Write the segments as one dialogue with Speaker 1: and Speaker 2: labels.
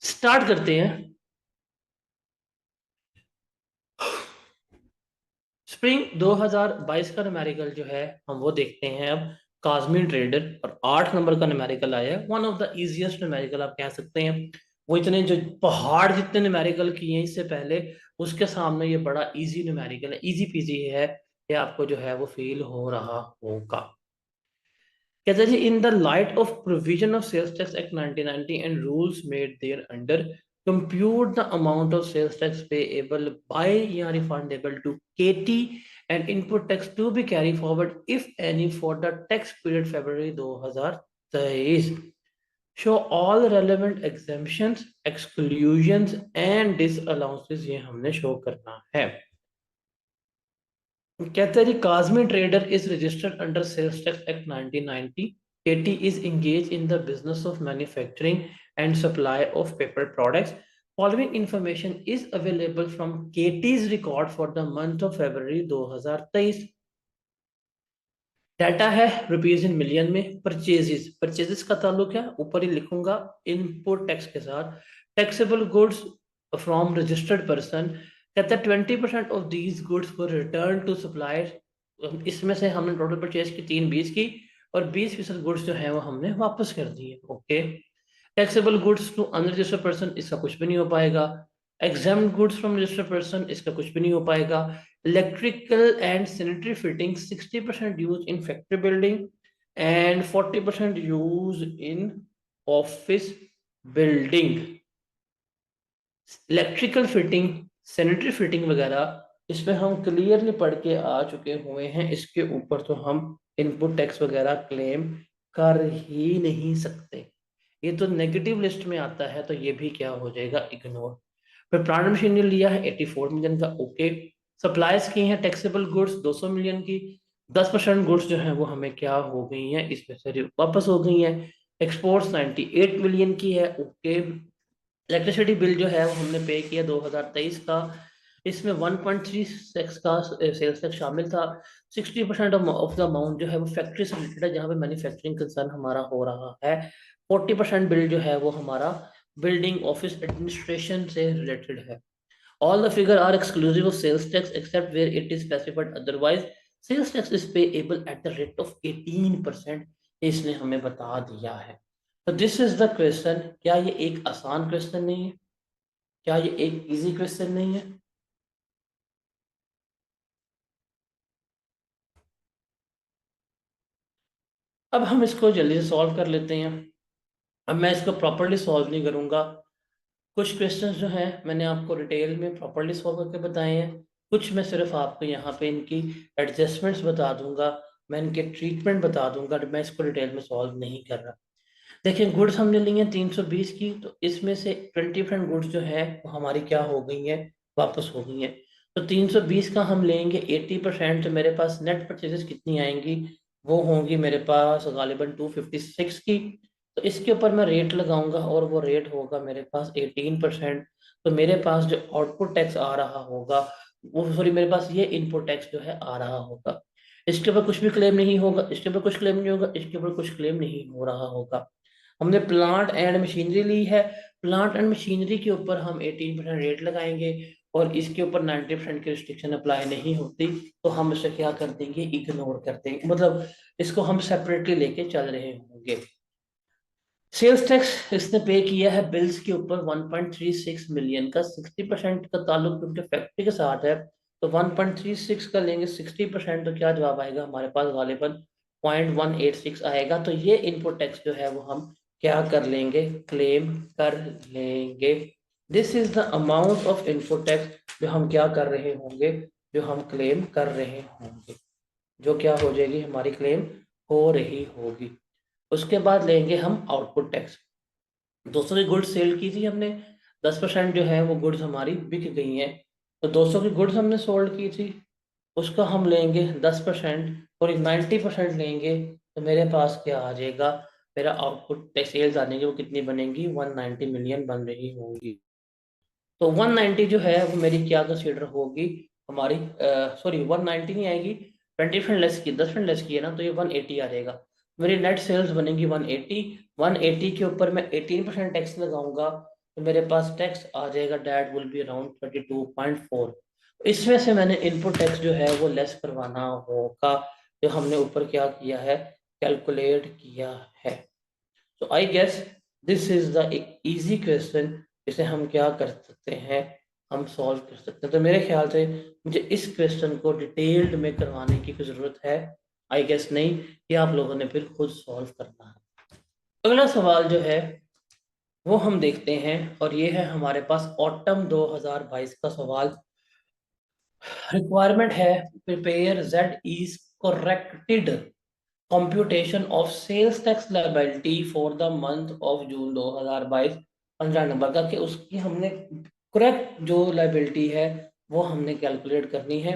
Speaker 1: Start करते हैं। Spring 2022 का न्यूमेरिकल जो है हम वो देखते हैं अब। कास्मिन ट्रेडर और 8 नंबर का न्यूमेरिकल आया है। One of the easiest numerical आप कह सकते हैं। वो इतने जो पहाड़ जितने न्यूमेरिकल किए हैं इससे पहले, उसके सामने ये बड़ा इजी न्यूमेरिकल है, इजी पीजी है। ये आपको जो है वो फील हो रहा होगा। कहते हैं जी, in the light of provision of sales tax act 1990 and rules made thereunder, compute the amount of sales tax payable by या refundable to KT and input tax to be carried forward if any for the tax period February 2023. Show all relevant exemptions, exclusions and disallowances, ये हमने show करना है। कहते हैं जी, Kazmi trader is registered under sales tax act 1990। KT is engaged in the business of manufacturing and supply of paper products. Following information is available from KT's record for the month of February 2023। Data है rupees in million में। Purchases, purchases का ताल्लुक है, ऊपर ही लिखूंगा, input tax के साथ। Taxable goods from registered person, कहता है 20% of these goods for return to supplier. इसमें से हमने टोटल परचेज की 3 20 की, और 20% गुड्स जो है वो हमने वापस कर दिए। Okay. Taxable goods to unregistered person, इसका कुछ भी नहीं हो पाएगा। Exempted goods from registered person, इसका कुछ भी नहीं हो पाएगा। Electrical and sanitary fitting 60% use in factory building and 40% use in office building. Electrical fitting, sanitary fitting वगैरह इसमें हम क्लियरली पढ़ के आ चुके हुए हैं। इसके ऊपर तो हम इनपुट टैक्स वगैरह क्लेम कर ही नहीं सकते। ये तो नेगेटिव लिस्ट में आता है, तो ये भी क्या हो जाएगा, इग्नोर। फिर प्लांट मशीनरी लिया है 84 मिलियन का। ओके। सप्लाईज की हैं टैक्सेबल गुड्स 200 मिलियन की। 10% गुड्स जो है वो हमें क्या हो गई हैं, इसमें से वापस हो गई हैं। एक्सपोर्ट्स 98 मिलियन की है। ओके। इलेक्ट्रिसिटी बिल जो है वो हमने पे किया 2023 का। इसमें 1.36 का सेल्स टैक्स शामिल था। 60% ऑफ द अमाउंट जो है वो फैक्ट्री से रिलेटेड है, जहाँ पे मैन्युफैक्चरिंग कंसर्न हमारा हो रहा है। 40% बिल जो है वो हमारा बिल्डिंग ऑफिस एडमिनिस्ट्रेशन से रिलेटेड है। All the figure are exclusive of sales tax except where it is specified otherwise. Sales tax is payable at the rate of 18%, इसने हमें बता दिया है। तो दिस इज द क्वेश्चन। क्या ये एक आसान क्वेश्चन नहीं है? क्या ये एक इजी क्वेश्चन नहीं है? अब हम इसको जल्दी से सॉल्व कर लेते हैं। अब मैं इसको प्रॉपरली सॉल्व नहीं करूंगा। कुछ क्वेश्चंस जो हैं मैंने आपको डिटेल में प्रॉपरली सॉल्व करके बताए हैं। कुछ मैं सिर्फ आपको यहाँ पे इनकी एडजस्टमेंट्स बता दूंगा, मैं इनके ट्रीटमेंट बता दूंगा, मैं इसको डिटेल में सॉल्व नहीं कर रहा। देखिए, गुड्स हमने ली है 320 की, तो इसमें से 20% गुड्स जो है वो हमारी क्या हो गई है, वापस हो गई है। तो 320 का हम लेंगे 80%, तो मेरे पास नेट परचेजेस कितनी आएंगी, वो होंगी मेरे पास गालिबन 256 की। तो इसके ऊपर मैं रेट लगाऊंगा और वो रेट होगा मेरे पास 18%। तो मेरे पास जो आउटपुट टैक्स आ रहा होगा, वो सॉरी, मेरे पास ये इनपुट टैक्स जो है आ रहा होगा। इसके ऊपर कुछ भी क्लेम नहीं होगा, इसके ऊपर कुछ क्लेम नहीं होगा, इसके ऊपर कुछ क्लेम नहीं हो रहा होगा। हमने प्लांट एंड मशीनरी ली है। प्लांट एंड मशीनरी के ऊपर हम 18% रेट लगाएंगे, और इसके ऊपर 90% की रिस्ट्रिक्शन अप्लाई नहीं होती, तो हम इसे क्या कर देंगे, इग्नोर कर देंगे, मतलब इसको हम सेपरेटली लेके चल रहे होंगे। सेल्स टैक्स इसने पे किया है बिल्स के ऊपर 1.36 मिलियन का। 60% का ताल्लुक उनके फैक्ट्री के साथ है, तो 1.36 का लेंगे 60%, तो क्या जवाब आएगा हमारे पास, गालिबन 0.186 आएगा। तो ये इनपुट टैक्स जो है वो हम क्या कर लेंगे, क्लेम कर लेंगे। This is the amount of input tax जो हम क्या कर रहे होंगे, जो हम क्लेम कर रहे होंगे, जो क्या हो जाएगी, हमारी क्लेम हो रही होगी। उसके बाद लेंगे हम आउटपुट टैक्स। 200 की गुड्स सेल की थी हमने, 10% जो है वो गुड्स हमारी बिक गई हैं। तो 200 की गुड्स हमने सोल्ड की थी, उसका हम लेंगे 10% और 90% लेंगे, तो मेरे पास क्या आ जाएगा, मेरा आउटपुट टैक्स सेल्स आने की वो कितनी बनेंगी, 190 मिलियन बन रही होंगी। तो 190 जो है वो मेरी क्या कंसीडर होगी, हमारी सॉरी 190 नहीं आएगी, 20% लेस की, 10% लेस की है ना, तो ये 180 आ जाएगा। मेरी नेट सेल्स बनेगी 180। 180 के ऊपर मैं 18% टैक्स लगाऊंगा, तो मेरे पास टैक्स आ जाएगा, डेट विल बी अराउंड 32.4। इसमें से मैंने इनपुट टैक्स जो है वो लेस करवाना होगा, जो हमने ऊपर क्या किया है, कैलकुलेट किया है। तो I guess this is the एक इजी क्वेश्चन, जिसे हम क्या कर सकते हैं, हम सॉल्व कर सकते हैं। तो मेरे ख्याल से मुझे इस क्वेश्चन को डिटेल्ड में करवाने की कोई ज़रूरत है, आई गेस नहीं, ये आप लोगों ने फिर खुद सॉल्व करना है। अगला सवाल जो है वो हम देखते हैं, और ये है हमारे पास ऑटम 2022 का सवाल। रिक्वायरमेंट है, prepare the is corrected computation of sales tax liability for the month of June 2022। 15 number का, कि उसकी हमने करेक्ट जो लायबिलिटी है वो हमने कैलकुलेट करनी है।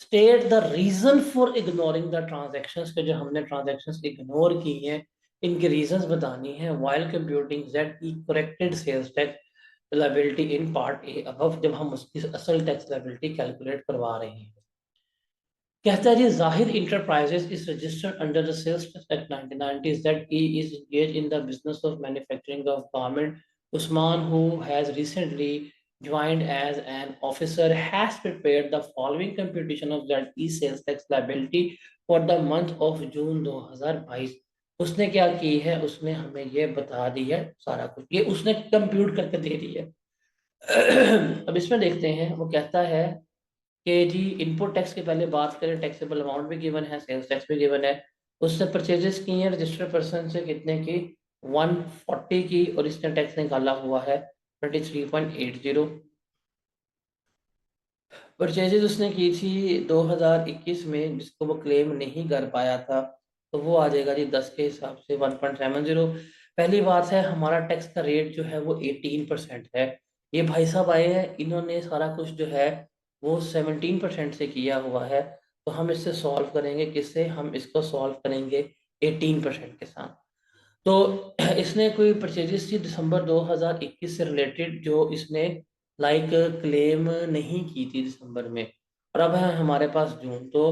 Speaker 1: State the reason for ignoring the transactions, के जो हमने ट्रांजैक्शंस इग्नोर की हैं इनके रीजंस बतानी है, व्हाइल कंप्यूटिंग जेड ई corrected sales tax liability in part A above, जब हम उसकी असल टैक्स लायबिलिटी कैलकुलेट करवा रहे हैं। कहता है जी, Zahid enterprises is registered under the sales tax act 1990 that he is engaged in the business of manufacturing of garment. Usman, who has recently joined as an officer, has prepared the following computation of that e sales tax liability for the month of June 2022। उसने क्या की है, उसने हमें ये बता दी है सारा कुछ, ये उसने कंप्यूट करके दे दी है। अब इसमें देखते हैं, वो कहता है कि जी इनपुट टैक्स के पहले बात करें, टैक्सेबल अमाउंट भी गिवन है, सेल्स टैक्स भी गिवन है। उससे परचेजेस की है रजिस्टर्ड पर्सन से कितने की, 140 की, और इसने टैक्स निकाला हुआ है 23.80। परचेजेस उसने की थी 2021 में, जिसको वो क्लेम नहीं कर पाया था, तो वो आ जाएगा जी 10 के हिसाब से 1.70। पहली बात है, हमारा टैक्स का रेट जो है वो 18% है। ये भाई साहब आए हैं, इन्होंने सारा कुछ जो है वो 17% से किया हुआ है। तो हम इससे सॉल्व करेंगे, किससे, हम इसको सॉल्व करेंगे 18% के साथ। तो इसने कोई परचेजेस थी दिसंबर 2021 से रिलेटेड, जो इसने लाइक क्लेम नहीं की थी दिसंबर में, और अब है हमारे पास जून। तो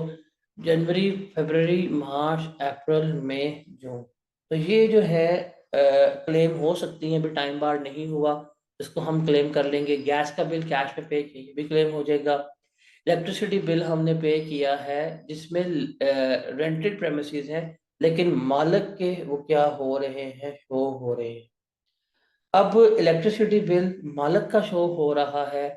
Speaker 1: जनवरी, फरवरी, मार्च, अप्रैल, मई, जून, तो ये जो है क्लेम हो सकती है, अभी टाइम बार नहीं हुआ, इसको हम क्लेम कर लेंगे। गैस का बिल कैश में पे किया, ये भी क्लेम हो जाएगा। इलेक्ट्रिसिटी बिल हमने पे किया है, जिसमें रेंटेड प्रेमिसेस है, लेकिन मालिक के वो क्या हो रहे हैं, शो हो रहे हैं। अब इलेक्ट्रिसिटी बिल मालिक का शो हो रहा है,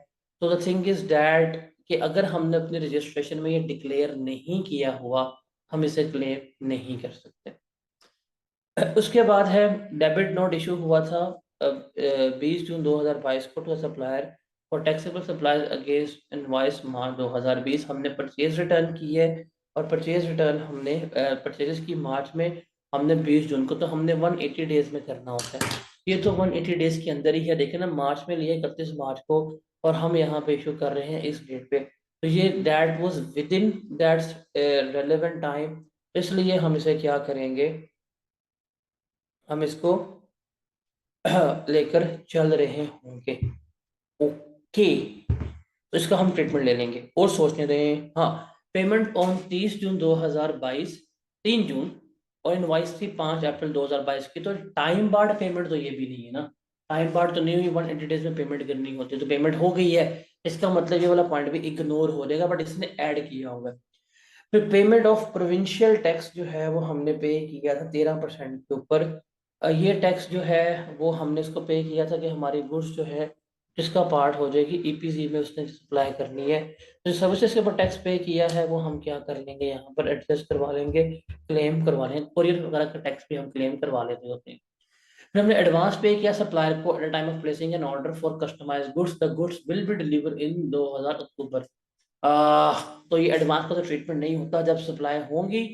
Speaker 1: तो द थिंग इज डैट कि अगर हमने अपने रजिस्ट्रेशन में ये डिक्लेयर नहीं किया हुआ, हम इसे क्लेम नहीं कर सकते। उसके बाद है, डेबिट नोट इशू हुआ था 20 जून 2022 को to supplier for taxable supplies against invoice March 2020। हमने परचेज रिटर्न की है, और परचेज रिटर्न हमने परचेजेस की मार्च में, हमने 20 जून को, तो हमने 180 डेज में करना होता है। ये तो 180 डेज के अंदर ही है, देखे ना, मार्च में लिए 31 मार्च को, और हम यहाँ पे इशू कर रहे हैं इस डेट पे, तो ये that was with in that's relevant time. इसलिए हम इसे क्या करेंगे, हम इसको लेकर चल रहे होंगे। ओके, तो इसका हम ट्रीटमेंट ले लेंगे, और सोचने दें। हाँ, पेमेंट ऑन 30 जून 2022, 3 जून, और इनवाइस थी 5 अप्रैल 2022 की। तो टाइम बार्ड पेमेंट तो ये भी नहीं है ना, टाइम बार्ड तो नहीं हुई, 180 डेज में पेमेंट करनी होती है, तो पेमेंट हो गई है। इसका मतलब ये वाला पॉइंट भी इग्नोर हो जाएगा, बट इसने ऐड किया होगा। फिर पेमेंट ऑफ प्रोविंशियल टैक्स जो है वो हमने पे किया था 13% के ऊपर। ये टैक्स जो है वो हमने इसको पे किया था कि हमारी गुड्स जो है जिसका पार्ट हो जाएगी ईपीजी में, उसने सप्लाई करनी है। तो सर्विसेज के ऊपर टैक्स पे किया है वो हम क्या कर लेंगे, यहाँ पर एडजस्ट करवा लेंगे, क्लेम करवा लेंगे। कोरियर वगैरह का टैक्स भी हम क्लेम करवा लेते होते हैं। फिर हमने एडवांस पे किया सप्लायर को, at the time of placing an order for customized goods, the goods will be deliver in 2000 October. तो ये एडवांस का तो ट्रीटमेंट नहीं होता, जब सप्लाई होंगी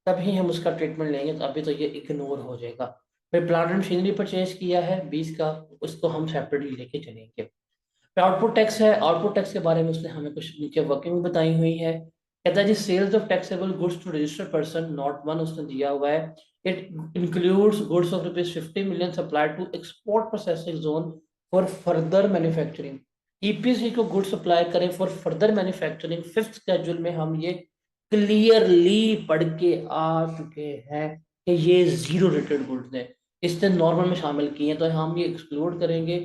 Speaker 1: तभी हम उसका ट्रीटमेंट लेंगे, तो अभी तो ये इग्नोर हो जाएगा। फिर प्लांट एंड मशीनरी परचेज किया है 20 का, उसको हम सेपरेटली लेके चलेंगे। फिर आउटपुट टैक्स है, आउटपुट टैक्स के बारे में उसने हमें कुछ नीचे वर्किंग बताई हुई है। कहता है जी, sales of taxable goods to registered person not one, उसने दिया हुआ है। It includes goods of ₹50 million supplied to export processing zone for further manufacturing. EPC को गुड सप्लाई करें for further manufacturing, fifth schedule में हम ये क्लियरली पढ़ के आ चुके हैं कि ये जीरो रेटेड गुड्स है, इसने नॉर्मल में शामिल किए हैं, तो हम ये एक्सक्लूड करेंगे।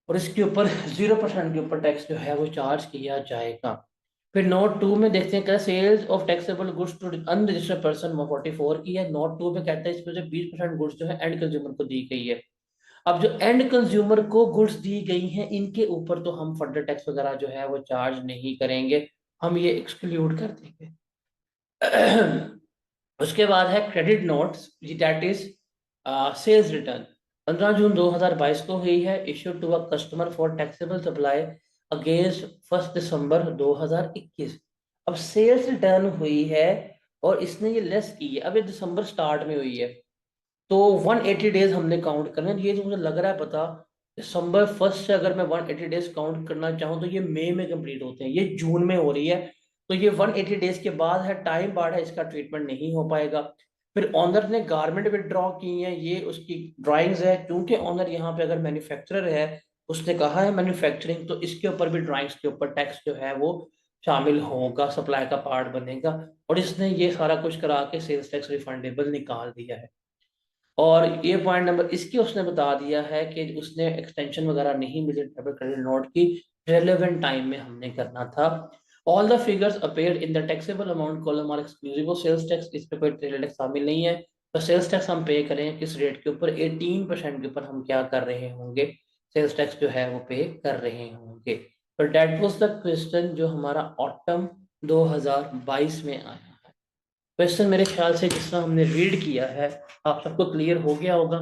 Speaker 1: और इसके ऊपर 0% के ऊपर टैक्स जो है वो चार्ज किया जाएगा। फिर नोट 2 में देखते हैं, sales of taxable goods to unregistered person 144 की है। नोट 2 में कहता है इसमें से 20% गुड्स जो है एंड कंज्यूमर को दी गई है। अब जो एंड कंज्यूमर को गुड्स दी गई हैं इनके ऊपर तो हम फर्दर टैक्स वगैरह जो है वो चार्ज नहीं करेंगे, हम ये एक्सक्लूड कर देंगे। उसके बाद है credit notes, that is sales return. 15 June 2022 को हुई है, issued to a customer for taxable supply against 1 दिसंबर 2021। अब सेल्स रिटर्न हुई है और इसने ये लेस की है, अब ये दिसंबर स्टार्ट में हुई है, तो 180 डेज हमने काउंट करना है। ये जो मुझे लग रहा है पता, दिसंबर 1 से अगर मैं 180 डेज काउंट करना चाहूँ तो ये मई में कंप्लीट होते हैं, ये जून में हो रही है, तो ये 180 डेज के बाद है, टाइम बाढ़ है, इसका ट्रीटमेंट नहीं हो पाएगा। फिर ऑनर ने गारमेंट विड्रॉ की है, ये उसकी ड्राइंग्स है, क्योंकि ऑनर यहाँ पे अगर मैन्युफैक्चरर है, उसने कहा है मैन्युफैक्चरिंग, तो इसके ऊपर भी ड्राइंग्स के ऊपर टैक्स जो है वो शामिल होगा, सप्लाई का पार्ट बनेगा। और इसने ये सारा कुछ करा के सेल्स टैक्स रिफंडेबल निकाल दिया है। और ये पॉइंट नंबर इसकी उसने बता दिया है कि उसने एक्सटेंशन वगैरह नहीं मिली डेबिट क्रेडिट नोट की, रेलेवेंट टाइम में हमने करना था। All the figures appear in the taxable amount column are exclusive of sales tax, इस पे कोई ट्रेड टैक्स शामिल नहीं है। तो सेल्स टैक्स हम पे करें किस रेट के ऊपर, 18% के ऊपर हम क्या कर रहे होंगे, सेल्स टैक्स जो है वो पे कर रहे होंगे। तो डेट वाज द क्वेश्चन जो हमारा ऑटम 2022 में आया। क्वेश्चन मेरे ख्याल से जिस तरह हमने रीड किया है आप सबको क्लियर हो गया होगा।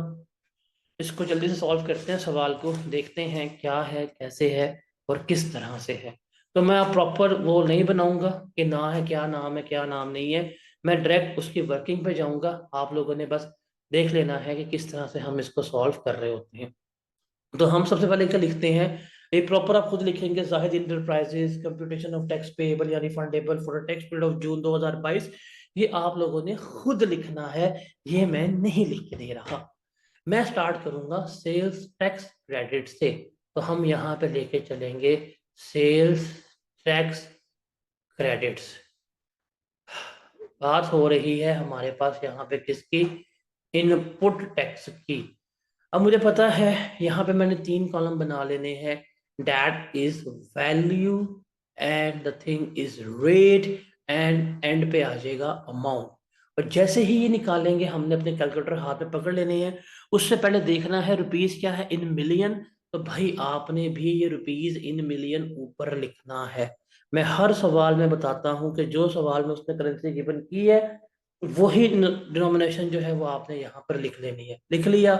Speaker 1: इसको जल्दी से सॉल्व करते हैं, सवाल को देखते हैं क्या है, कैसे है और किस तरह से है। तो मैं प्रॉपर वो नहीं बनाऊंगा कि ना है क्या नाम है क्या नाम नहीं है, मैं डायरेक्ट उसकी वर्किंग पे जाऊंगा, आप लोगों ने बस देख लेना है कि किस तरह से हम इसको सॉल्व कर रहे होते हैं। तो हम सबसे पहले क्या लिखते हैं, एक प्रॉपर आप खुद लिखेंगे, Zahid enterprises computation of tax payable या refundable for tax period of June 2022, ये आप लोगों ने खुद लिखना है, ये मैं नहीं लिख के दे रहा। मैं स्टार्ट करूंगा सेल्स टैक्स क्रेडिट से, तो हम यहाँ पे लेके चलेंगे सेल्स टैक्स क्रेडिट्स। बात हो रही है हमारे पास यहाँ पे किसकी, इनपुट टैक्स की। अब मुझे पता है यहाँ पे मैंने 3 कॉलम बना लेने हैं, that is value and the thing is rate and and पे आ जाएगा अमाउंट। और जैसे ही ये निकालेंगे हमने अपने कैलकुलेटर हाथ में पकड़ लेने हैं, उससे पहले देखना है रुपीज क्या है इन मिलियन, तो भाई आपने भी ये रुपीज इन मिलियन ऊपर लिखना है। मैं हर सवाल में बताता हूँ कि जो सवाल में उसने करेंसी गिवन की है वही डिनोमिनेशन जो है वो आपने यहाँ पर लिख लेनी है, लिख लिया।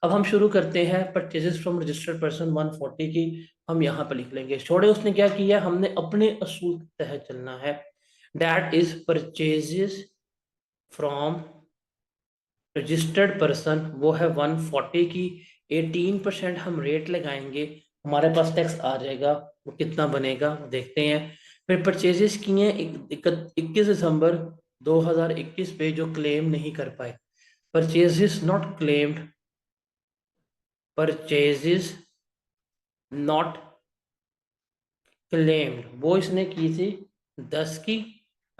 Speaker 1: अब हम शुरू करते हैं परचेजेस फ्रॉम रजिस्टर्ड पर्सन 140 की, हम यहाँ पर लिख लेंगे। छोड़े उसने क्या किया, हमने अपने असूल के तहत चलना है, that is purchases from registered person, वो है 140 की, 18% हम रेट लगाएंगे, हमारे पास टैक्स आ जाएगा, वो कितना बनेगा वो देखते हैं। फिर परचेजेस किए 21 दिसंबर 2021 पे जो क्लेम नहीं कर पाए, purchases not claimed, purchases not claimed, वो इसने की थी 10 की,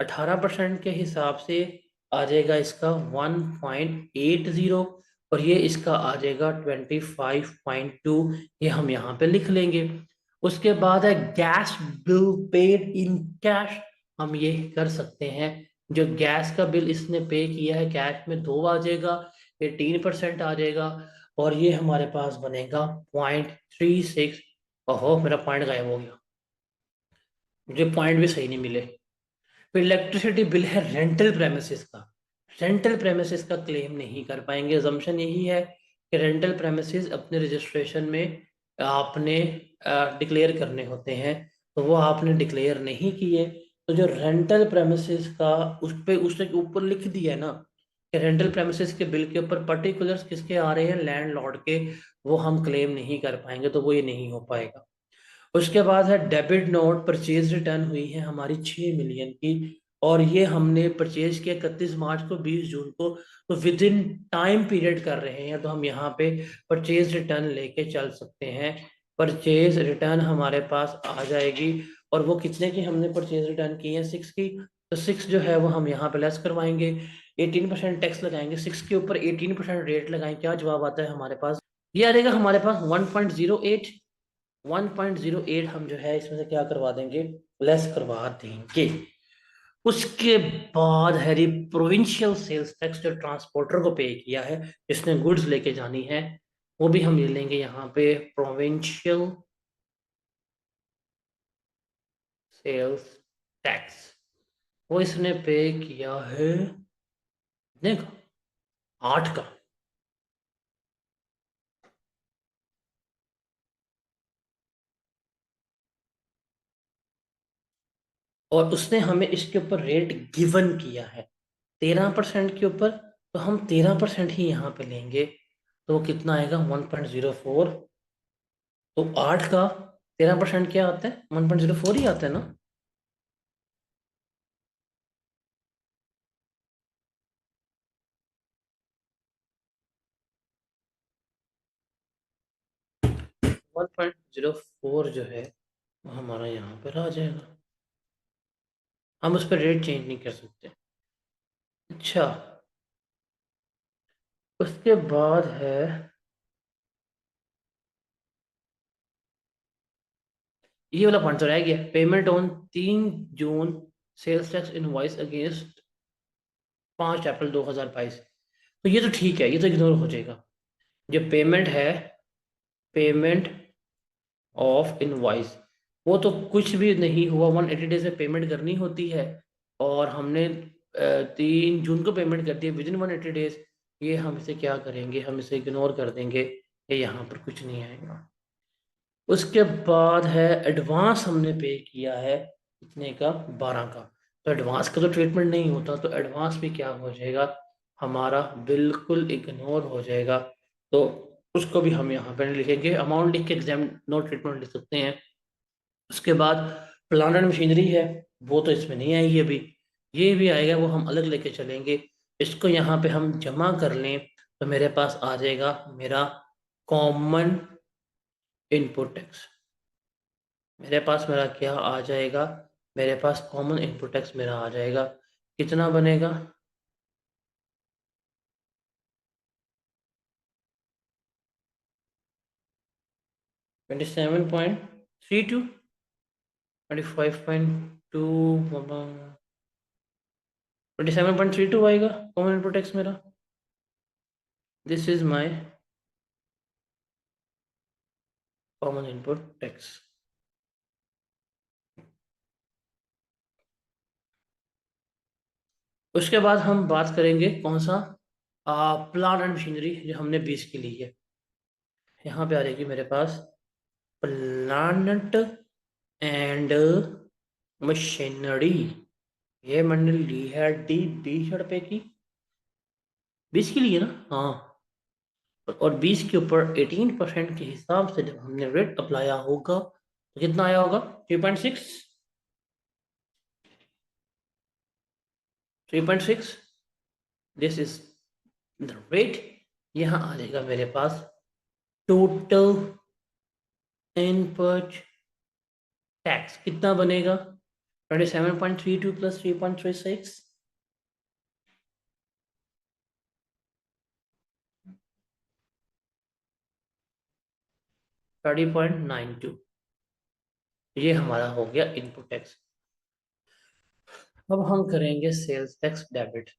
Speaker 1: 18% के हिसाब से आ जाएगा इसका 1.80, और ये इसका आ जाएगा 25.2, ये हम यहाँ पे लिख लेंगे। उसके बाद है gas bill paid in cash, हम ये कर सकते हैं, जो गैस का बिल इसने पे किया है कैश में 2 आ जाएगा, 18% आ जाएगा, और ये हमारे पास बनेगा 0.36। ओहो मेरा पॉइंट गायब हो गया, मुझे पॉइंट भी सही नहीं मिले। फिर इलेक्ट्रिसिटी बिल है रेंटल प्रेमिसेस का, रेंटल प्रेमिसेस का क्लेम नहीं कर पाएंगे। अजम्पशन यही है कि रेंटल प्रेमिसेस अपने रजिस्ट्रेशन में आपने डिक्लेयर करने होते हैं, तो वो आपने डिक्लेयर नहीं किए, तो जो रेंटल प्रेमिसेस का उस पे उसने ऊपर लिख दिया है ना कि रेंटल प्रेमिसेस के बिल के ऊपर पर्टिकुलर्स किसके आ रहे हैं, लैंडलॉर्ड के, वो हम क्लेम नहीं कर पाएंगे, तो वो ये नहीं हो पाएगा। उसके बाद है डेबिट नोट, परचेज रिटर्न हुई है हमारी 6 मिलियन की, और ये हमने परचेज किया 31 मार्च को, 20 जून को, तो विद इन टाइम पीरियड कर रहे हैं, तो हम यहाँ पे परचेज रिटर्न लेके चल सकते हैं। परचेज रिटर्न हमारे पास आ जाएगी, और वो कितने की हमने परचेज रिटर्न की है, 6 की, तो 6 जो है वो हम यहाँ पे लेस करवाएंगे, 18% टैक्स लगाएंगे 6 के ऊपर, 18% रेट लगाएं, क्या जवाब आता है हमारे पास, ये आ जाएगा हमारे पास 1.08। 1.08 हम जो है इसमें से क्या करवा देंगे, लेस करवा देंगे। उसके बाद है प्रोविंशियल सेल्स टैक्स, जो ट्रांसपोर्टर को पे किया है, जिसने गुड्स लेके जानी है, वो भी हम ले लेंगे यहाँ पे, प्रोविंशियल सेल्स टैक्स। वो इसने पे किया है, देखो, 8 का। और उसने हमें इसके ऊपर रेट गिवन किया है 13% के ऊपर, तो हम 13% ही यहाँ पे लेंगे। तो वो कितना आएगा, 1.04। तो 8 का 13% क्या आता है, 1.04 ही आता है ना। 1.04 जो है वो हमारा यहाँ पर आ जाएगा। हम उस पर रेट चेंज नहीं कर सकते। अच्छा, उसके बाद है ये वाला पॉइंट तो रह गया, payment on 3 June, sales tax invoice against 5 April 2022। तो ये तो ठीक है, ये तो इग्नोर हो जाएगा। जो पेमेंट है, पेमेंट ऑफ इनवॉइस, वो तो कुछ भी नहीं हुआ, 180 डेज में पेमेंट करनी होती है। और हमने 3 जून को पेमेंट कर दी विद इन 180 डेज। ये हम इसे क्या करेंगे, हम इसे इग्नोर कर देंगे, ये यहाँ पर कुछ नहीं आएगा। उसके बाद है एडवांस हमने पे किया है कितने का, 12 का। तो एडवांस का तो ट्रीटमेंट नहीं होता, तो एडवांस भी क्या हो जाएगा, हमारा बिल्कुल इग्नोर हो जाएगा। तो उसको भी हम यहाँ पे नहीं लिखेंगे, अमाउंट लिख के एग्जाम नो ट्रीटमेंट लिख सकते हैं। उसके बाद प्लांट एंड मशीनरी है, वो तो इसमें नहीं आएगी अभी, ये भी आएगा, वो हम अलग लेके चलेंगे। इसको यहाँ पे हम जमा कर लें तो मेरे पास आ जाएगा मेरा कॉमन इनपुट टैक्स। मेरे पास मेरा क्या आ जाएगा, मेरे पास कॉमन इनपुट टैक्स मेरा आ जाएगा, कितना बनेगा, 27.32, 25.2, 27.32 आएगा कॉमन इनपुट टैक्स मेरा। This is my common input tax. उसके बाद हम बात करेंगे कौन सा, प्लांट एंड मशीनरी, जो हमने 20 की ली है। यहाँ पे आ जाएगी मेरे पास प्लांट एंड मशीनरी, ये मैंने ली है डी 20 रुपए की, 20 की ली है ना, हाँ। और 20 के ऊपर 18% के हिसाब से जब हमने रेट अप्लाया होगा तो कितना आया होगा, 3.6, 3.6, दिस इज द रेट। यहाँ आ जाएगा मेरे पास टोटल इनपुट टैक्स, कितना बनेगा, 27.32 प्लस 3.36, 30.92। ये हमारा हो गया इनपुट टैक्स। अब हम करेंगे सेल्स टैक्स डेबिट।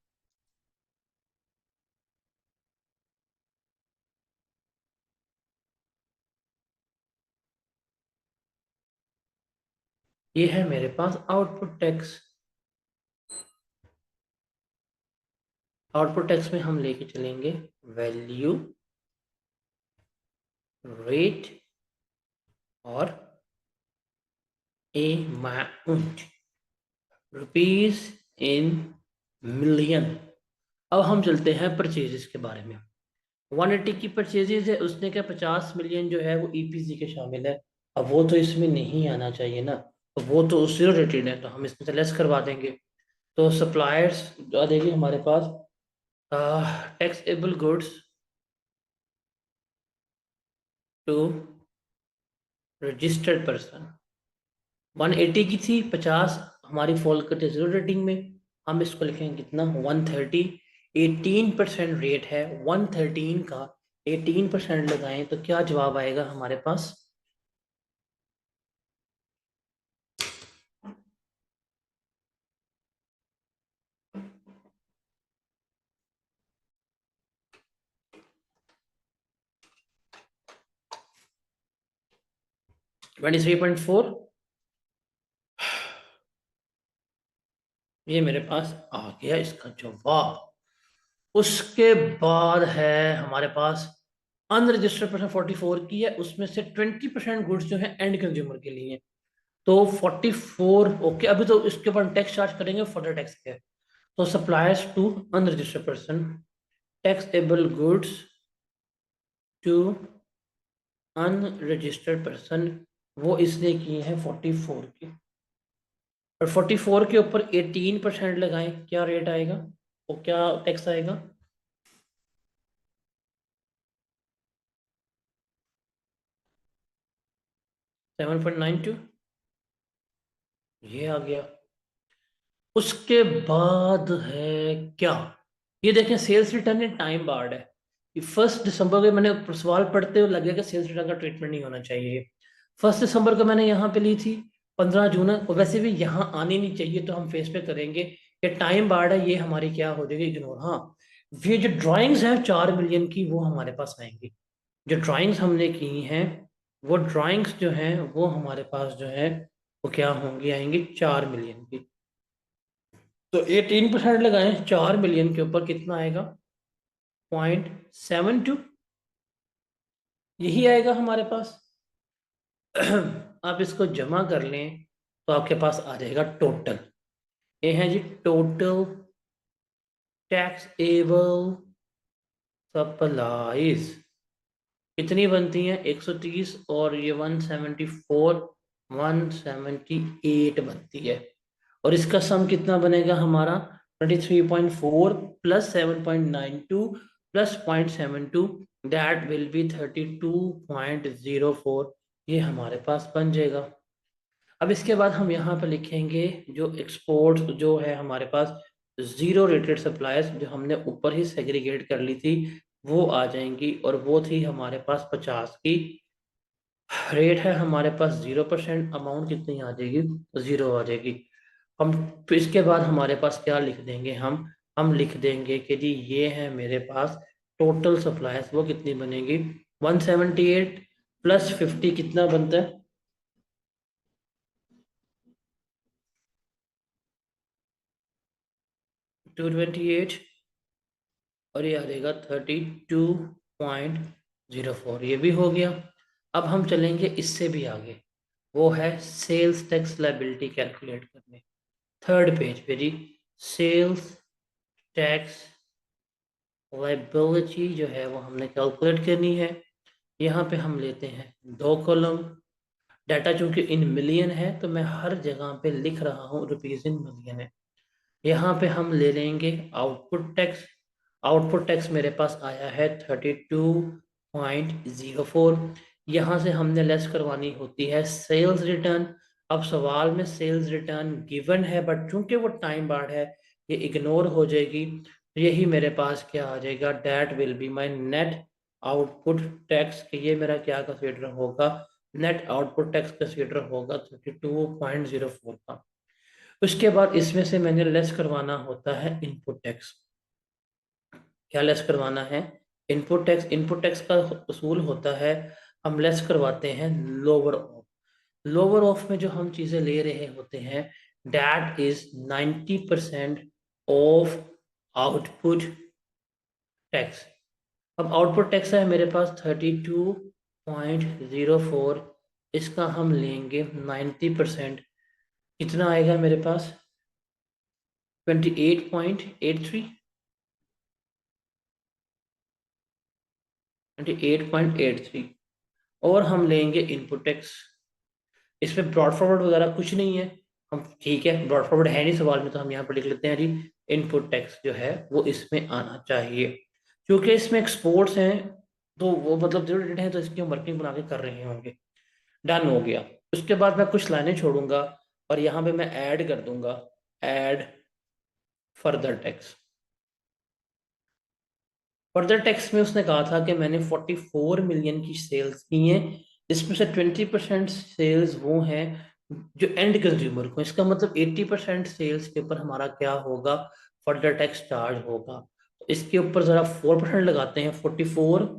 Speaker 1: ये है मेरे पास आउटपुट टैक्स। आउटपुट टैक्स में हम लेके चलेंगे वैल्यू, रेट और अमाउंट, रुपीज इन मिलियन। अब हम चलते हैं परचेजेस के बारे में। 180 की परचेजेस है, उसने क्या 50 मिलियन जो है वो ईपीसी के शामिल है। अब वो तो इसमें नहीं आना चाहिए ना, तो वो तो जीरो रेटेड है, तो हम इसमें से लेस करवा देंगे। तो सप्लायर्स आ जाएगी हमारे पास, taxable goods to registered person, 180 की थी, 50 हमारी फॉल करते जीरो रेटिंग में। हम इसको लिखेंगे कितना, 130, 18% रेट है 113 का, 18% लगाएं तो क्या जवाब आएगा हमारे पास, 23.4 ये मेरे पास आ गया इसका जवाब। उसके बाद है हमारे पास अनरजिस्टर्ड परसेंट 44 की है, उसमें से 20% गुड्स जो है एंड कंज्यूमर के लिए। तो 44 ओके। अभी तो इसके ऊपर टैक्स चार्ज करेंगे, फर्दर टैक्स के। तो suppliers to unregistered person, taxable goods to unregistered person, वो इसने की है 44 की। और 44 के ऊपर 18% लगाएं, क्या रेट आएगा, वो क्या टैक्स आएगा? 7.92 ये आ गया। उसके बाद है क्या, ये देखें सेल्स रिटर्न में टाइम बार्ड है। ये 1 दिसंबर को मैंने सवाल पढ़ते हुए लगे कि सेल्स रिटर्न का ट्रीटमेंट नहीं होना चाहिए। 1 दिसंबर को मैंने यहाँ पे ली थी, 15 जून और वैसे भी यहाँ आनी नहीं चाहिए, तो हम फेस पे करेंगे कि टाइम बार्ड है, ये हमारी क्या हो जाएगी, इग्नोर। हाँ, ये जो ड्राइंग्स हैं 4 मिलियन की वो हमारे पास आएंगी। जो ड्राइंग्स हमने की हैं वो ड्राइंग्स जो हैं वो हमारे पास जो है वो क्या होंगी, आएंगी 4 मिलियन की। तो 18% लगाएं 4 मिलियन के ऊपर, कितना आएगा? 0.72 यही आएगा हमारे पास। आप इसको जमा कर लें तो आपके पास आ जाएगा टोटल। ये है जी टोटल टैक्सेबल सप्लाईज। कितनी बनती हैं? 130 और ये 174, 178 बनती है। और इसका सम कितना बनेगा हमारा? 23.4 plus 7.92 plus 0.72, that will be 32.04। ये हमारे पास बन जाएगा। अब इसके बाद हम यहाँ पर लिखेंगे जो एक्सपोर्ट जो है हमारे पास, जीरो रेटेड सप्लायर्स जो हमने ऊपर ही सेग्रीगेट कर ली थी वो आ जाएंगी, और वो थी हमारे पास 50 की। रेट है हमारे पास 0%, अमाउंट कितनी आ जाएगी? जीरो आ जाएगी। हम तो इसके बाद हमारे पास क्या लिख देंगे, हम लिख देंगे कि जी ये है मेरे पास टोटल सप्लायर्स, वो कितनी बनेगी? 178 प्लस 50 कितना बनता है? 228, और ये आ जाएगा 32.04, ये भी हो गया। अब हम चलेंगे इससे भी आगे, वो है सेल्स टैक्स लायबिलिटी कैलकुलेट करने। थर्ड पेज पे जी, सेल्स टैक्स लायबिलिटी जो है वो हमने कैलकुलेट करनी है। यहाँ पे हम लेते हैं 2 कॉलम। डाटा चूंकि इन मिलियन है तो मैं हर जगह पे लिख रहा हूँ रुपीज इन मिलियन है। यहाँ पे हम ले लेंगे आउटपुट टैक्स। आउटपुट टैक्स मेरे पास आया है 32.04। यहाँ से हमने लेस करवानी होती है सेल्स रिटर्न। अब सवाल में सेल्स रिटर्न गिवन है, बट चूंकि वो टाइम बार्ड है ये इग्नोर हो जाएगी। तो यही मेरे पास क्या आ जाएगा, that will be my net output tax, कि ये मेरा क्या कंसीडर होगा, नेट आउटपुट टैक्स कंसीडर होगा 32.04 का। उसके बाद इसमें से मैंने लेस करवाना होता है इनपुट टैक्स। क्या लेस करवाना है? Input tax. इनपुट टैक्स का उसूल होता है हम लेस करवाते हैं लोअर ऑफ। लोअर ऑफ में जो हम चीज़ें ले रहे होते हैं that is 90% of output tax. अब आउटपुट टैक्स है मेरे पास 32.04, इसका हम लेंगे 90%, कितना आएगा मेरे पास? 28.83, 28.83। और हम लेंगे इनपुट टैक्स। इसमें ब्रॉड फॉरवर्ड वगैरह कुछ नहीं है, हम ठीक है ब्रॉड फॉरवर्ड है नहीं सवाल में, तो हम यहाँ पर लिख लेते हैं जी इनपुट टैक्स जो है वो इसमें आना चाहिए। क्योंकि इसमें एक्सपोर्ट्स हैं तो वो मतलब जीरो रेट है, तो इसकी हम वर्किंग बना के कर रहे होंगे। डन हो गया। उसके बाद मैं कुछ लाइनें छोड़ूंगा और यहाँ पे मैं ऐड कर दूंगा, add further tax. Further tax में उसने कहा था कि मैंने 44 मिलियन की सेल्स की हैं, इसमें से 20% सेल्स वो हैं जो एंड कंज्यूमर को, इसका मतलब 80% सेल्स के ऊपर हमारा क्या होगा, फर्दर टैक्स चार्ज होगा। तो इसके ऊपर ज़रा 4% लगाते हैं, 44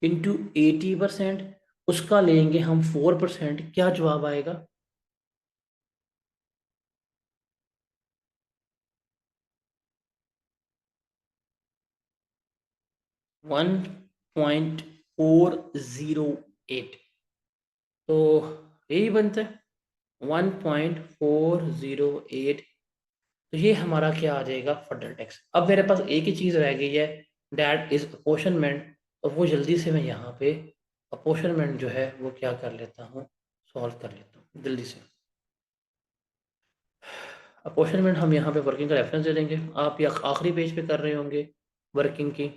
Speaker 1: इंटू 80%, उसका लेंगे हम 4%, क्या जवाब आएगा? 1.408। तो यही बनता है 1.408। तो ये हमारा क्या आ जाएगा, फर्दर टैक्स। अब मेरे पास एक ही चीज़ रह गई है, डैट इज अपोर्शनमेंट। और वो जल्दी से मैं यहाँ पे अपोर्शनमेंट जो है वो क्या कर लेता हूँ, सॉल्व कर लेता हूँ जल्दी से। अपोर्शनमेंट हम यहाँ पे वर्किंग का रेफरेंस दे देंगे, आप या आखिरी पेज पे कर रहे होंगे वर्किंग की।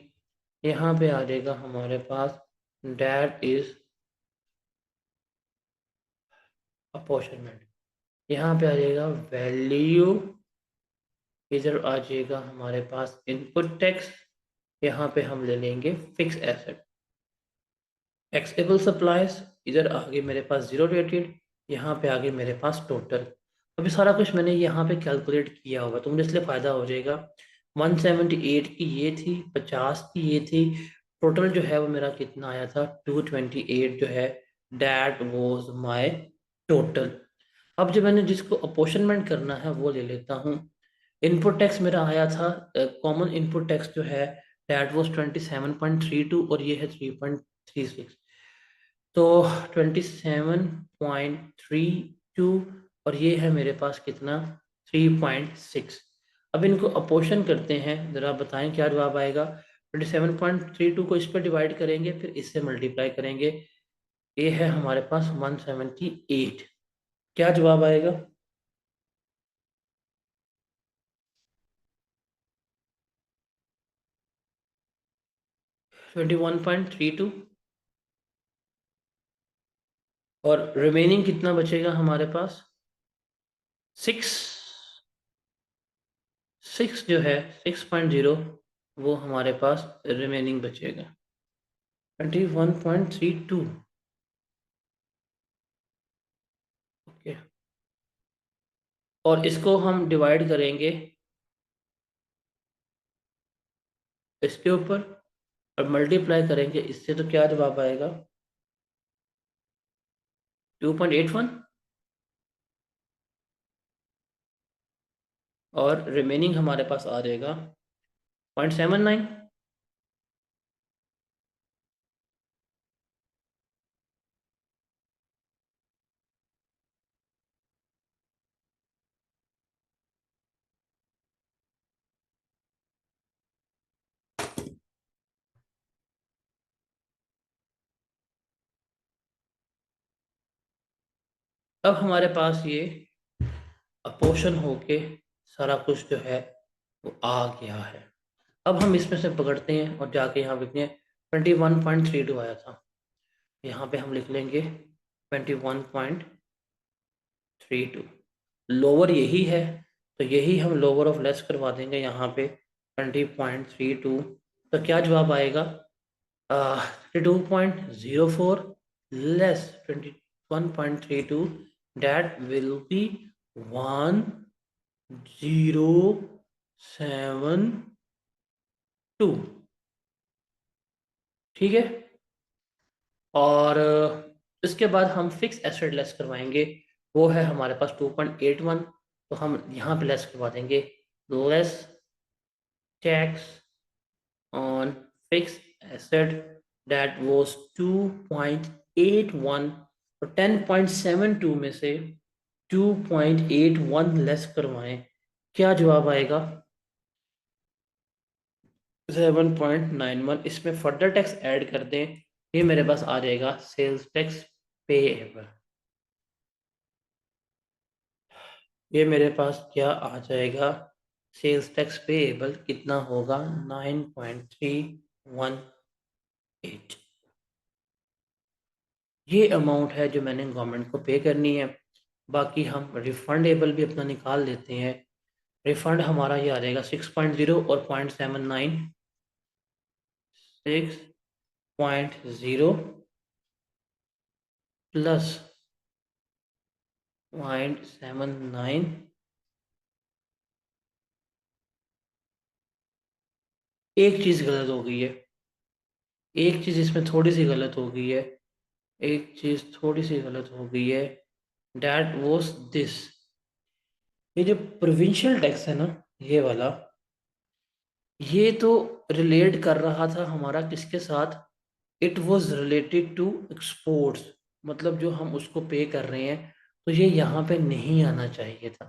Speaker 1: यहाँ पे आ जाएगा हमारे पास डैट इज अपोर्शनमेंट। यहाँ पे आ जाएगा वैल्यू, इधर आ जाएगा हमारे पास इनपुट टैक्स। यहाँ पे हम ले लेंगे फिक्स एसेट, एक्सेबल सप्लाईज। इधर आगे मेरे पास जीरो रेटेड, यहाँ पे आगे मेरे पास टोटल। अभी सारा कुछ मैंने यहाँ पे कैलकुलेट किया होगा तो मुझे इसलिए फ़ायदा हो जाएगा। 178 की ये थी, 50 की ये थी, टोटल जो है वो मेरा कितना आया था, 228 जो है, डैट वॉज माई टोटल। अब जो मैंने जिसको अपोर्शनमेंट करना है वो ले लेता हूँ। इनपुट टैक्स मेरा आया था, कॉमन इनपुट टैक्स जो है दैट वाज 27.32 और ये है 3.36। तो 27.32 और ये है मेरे पास कितना, 3.6। अब इनको अपोर्शन करते हैं, ज़रा बताएं क्या जवाब आएगा। 27.32 को इस पर डिवाइड करेंगे, फिर इससे मल्टीप्लाई करेंगे, ये है हमारे पास 178। क्या जवाब आएगा? 21.32। और रिमेनिंग कितना बचेगा हमारे पास, 6। 6 जो है 6.0, वो हमारे पास रिमेनिंग बचेगा 21.32। ओके, और इसको हम डिवाइड करेंगे इसके ऊपर और मल्टीप्लाई करेंगे इससे, तो क्या जवाब आएगा, 2.81। और रिमेनिंग हमारे पास आ जाएगा 0.79। अब हमारे पास ये अपोर्शन होके सारा कुछ जो है वो आ गया है। अब हम इसमें से पकड़ते हैं और जाके यहाँ लिखते हैं 21.32 आया था, यहाँ पे हम लिख लेंगे 21.32। लोअर यही है, तो यही हम लोअर ऑफ लेस करवा देंगे यहाँ पे 20.32। तो क्या जवाब आएगा, 32.04 लेस 21.32, डैट विल बी 1072। ठीक है। और इसके बाद हम फिक्स एसेट लेस करवाएंगे, वो है हमारे पास 2.81। तो हम यहाँ पे लेस करवा देंगे, less tax on fix asset, that was 2.81। और 10.72 में से 2.81 लेस करवाएं, क्या जवाब आएगा, 7.91। इसमें फर्दर टैक्स ऐड कर दें, ये मेरे पास आ जाएगा सेल्स टैक्स पेएबल। ये मेरे पास क्या आ जाएगा, सेल्स टैक्स पेएबल कितना होगा, 9.318। ये अमाउंट है जो मैंने गवर्नमेंट को पे करनी है। बाकी हम रिफंडेबल भी अपना निकाल लेते हैं। रिफंड हमारा ये आ जाएगा 6.0 और 0.79, 6.0 प्लस 0.79। एक चीज़ गलत हो गई है, एक चीज़ इसमें थोड़ी सी गलत हो गई है, एक चीज थोड़ी सी गलत हो गई है, डैट वॉज दिस। ये जो प्रोविंशियल टैक्स है ना, ये वाला, ये तो रिलेट कर रहा था हमारा किसके साथ, it was related to exports, मतलब जो हम उसको पे कर रहे हैं, तो ये यहाँ पे नहीं आना चाहिए था,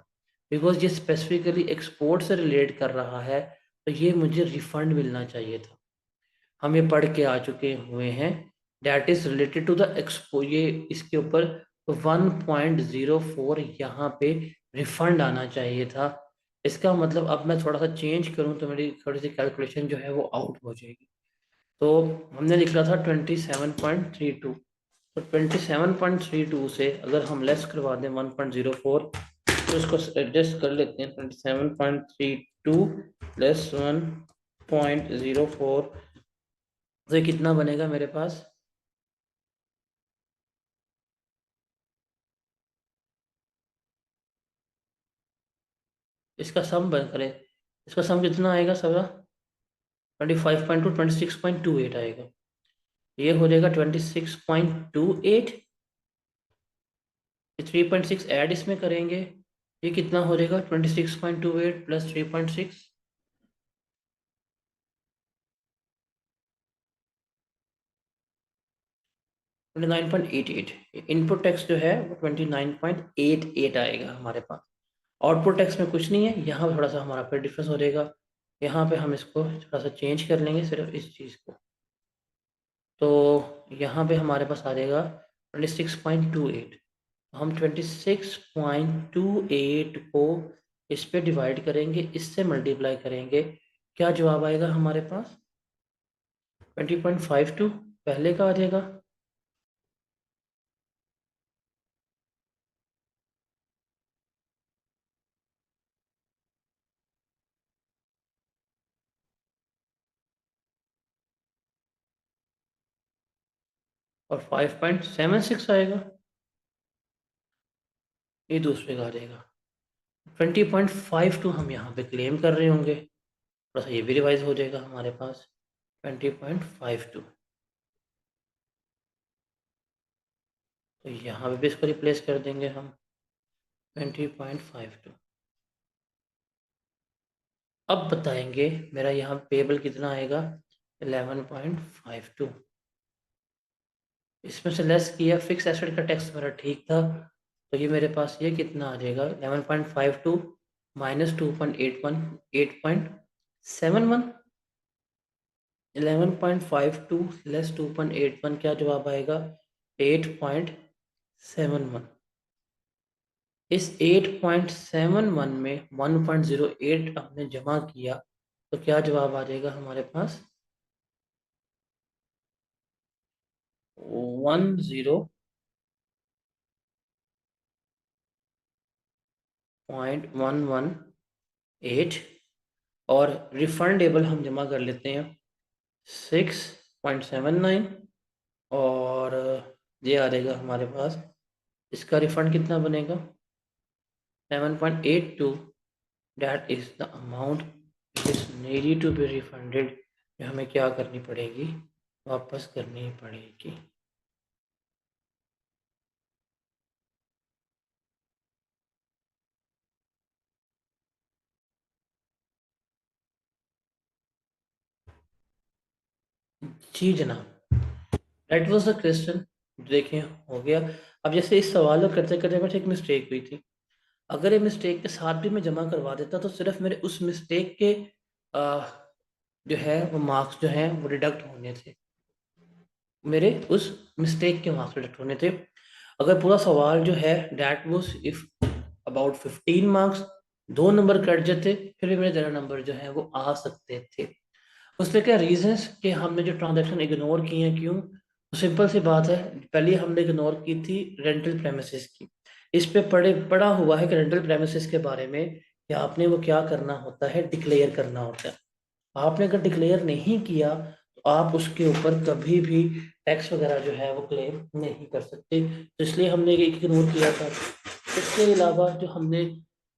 Speaker 1: बिकॉज ये स्पेसिफिकली एक्सपोर्ट से रिलेट कर रहा है, तो ये मुझे रिफंड मिलना चाहिए था। हम ये पढ़ के आ चुके हुए हैं, that is related to the expo, ये इसके ऊपर 1.04 यहाँ पे रिफंड आना चाहिए था। इसका मतलब अब मैं थोड़ा सा चेंज करूँ तो मेरी थोड़ी सी कैलकुलेशन जो है वो आउट हो जाएगी। तो हमने लिखा था 27.32, तो 27.32 से अगर हम लेस करवा दें 1.04, तो इसको एडजस्ट कर लेते हैं। 27.32 प्लस 1.04, तो ये कितना बनेगा मेरे पास? इसका सम बन करें, इसका सम कितना आएगा सगा? 25.2, 26.28 आएगा। ये हो जाएगा 26.28, 3.6 ऐड इसमें करेंगे, ये कितना हो जाएगा? 26.28 प्लस 3.6, 29.88। इनपुट टैक्स जो है वो 29.88 आएगा हमारे पास। आउटपुट टैक्स में कुछ नहीं है, यहाँ पे थोड़ा सा हमारा फिर डिफरेंस हो जाएगा। यहाँ पे हम इसको थोड़ा सा चेंज कर लेंगे, सिर्फ इस चीज़ को। तो यहाँ पे हमारे पास आ जाएगा 26.28। हम 26.28 को इस पे डिवाइड करेंगे, इससे मल्टीप्लाई करेंगे, क्या जवाब आएगा हमारे पास? 20.52 पहले का आ जाएगा, और 5.76 आएगा, ये दूसरे का आ जाएगा। 20.52 हम यहाँ पे क्लेम कर रहे होंगे, थोड़ा सा ये भी रिवाइज हो जाएगा हमारे पास। 20.52, तो यहाँ पे भी इसको रिप्लेस कर देंगे हम 20.52। अब बताएंगे मेरा यहाँ पेबल कितना आएगा? 11.52। इसमें से लेस किया, फिक्स एसेट का टैक्स मेरा ठीक था, तो ये मेरे पास ये कितना आ जाएगा? 11.52 माइनस 2.81, 8.71। 11.52 लेस 2.81, क्या जवाब आएगा? 8.71। इस 8.71 में 1.08 हमने जमा किया, तो क्या जवाब आ जाएगा हमारे पास? 10.11.8, और रिफंडेबल हम जमा कर लेते हैं 6.79, और ये आ जाएगा हमारे पास, इसका रिफंड कितना बनेगा? 7.82। That is the amount it is needy to be refunded, जो हमें क्या करनी पड़ेगी? वापस करनी पड़ेगी। जी जनाब, दैट वाज द क्वेश्चन। देखें, हो गया। अब जैसे इस सवाल को करते करते मेरे से एक मिस्टेक हुई थी, अगर ये मिस्टेक के साथ भी मैं जमा करवा देता तो सिर्फ मेरे उस मिस्टेक के आ, जो है वो मार्क्स जो हैं वो डिडक्ट होने थे, मेरे उस मिस्टेक के मार्क्स डिडक्ट होने थे। अगर पूरा सवाल जो है that was if about 15 marks, 2 number cut जाते, फिर भी मेरे 13 नंबर जो है वो आ सकते थे। उसमें क्या रीजंस कि हमने जो ट्रांजैक्शन इग्नोर किए हैं, क्यों? तो सिंपल सी बात है, पहले हमने इग्नोर की थी रेंटल प्रेमिसेस की। इस पे पढ़ा हुआ है कि रेंटल प्रेमिसेस के बारे में कि आपने वो क्या करना होता है, डिक्लेयर करना होता है। आपने अगर डिक्लेयर नहीं किया तो आप उसके ऊपर कभी भी टैक्स वगैरह जो है वो क्लेम नहीं कर सकते, तो इसलिए हमने ये इग्नोर किया था। इसके अलावा जो हमने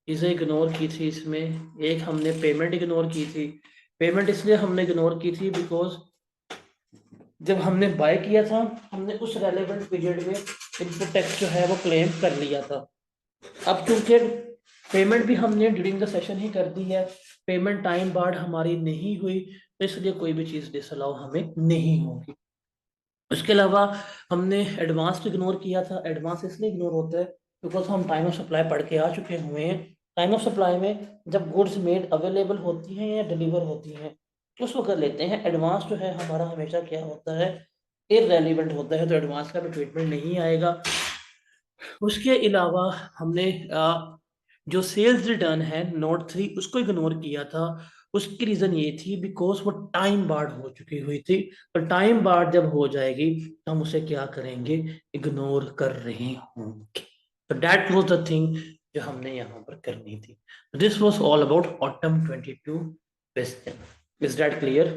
Speaker 1: चीज़ें इग्नोर की थी, इसमें एक हमने पेमेंट इग्नोर की थी। पेमेंट इसलिए हमने इग्नोर की थी बिकॉज जब हमने बाय किया था हमने उस रेलेवेंट पीरियड में इनपुट टैक्स जो है वो क्लेम कर लिया था। अब क्योंकि पेमेंट भी हमने ड्यूरिंग द सेशन ही कर दी है, पेमेंट टाइम बार्ड हमारी नहीं हुई, तो इसलिए कोई भी चीज़ डिसअलाउ हमें नहीं होगी। उसके अलावा हमने एडवांस इग्नोर किया था। एडवांस इसलिए इग्नोर होता है बिकॉज हम टाइम ऑफ सप्लाई पढ़ के आ चुके हुए हैं। टाइम ऑफ सप्लाई में जब गुड्स मेड अवेलेबल होती हैं या डिलीवर होती हैं उस वक्त लेते हैं। एडवांस जो है हमारा हमेशा क्या होता है, इररेलेवेंट होता है, तो एडवांस का भी ट्रीटमेंट नहीं आएगा। उसके अलावा हमने जो सेल्स रिटर्न है नोट 3 उसको इग्नोर किया था। उसकी रीजन ये थी बिकॉज वो टाइम बार्ड हो चुकी हुई थी, तो टाइम बार्ड जब हो जाएगी तो हम उसे क्या करेंगे, इग्नोर कर रहे होंगे। तो दैट वाज द थिंग जो हमने यहाँ पर करनी थी। This was all about autumn 22 question. Is that clear?